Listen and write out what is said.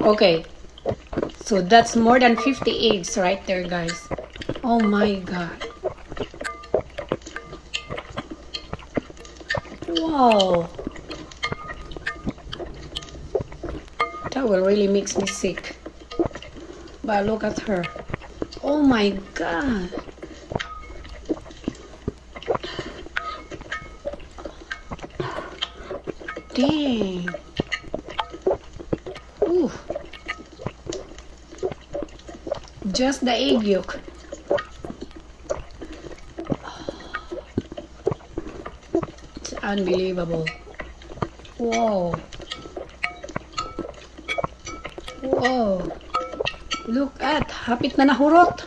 Okay. So that's more than 50 eggs right there, guys. Oh my god. Wow. That will really makes me sick. But look at her. Oh my god. Dang. Ooh. Just the egg yolk. It's unbelievable. Whoa. Whoa. Look at, hapit na nahurot.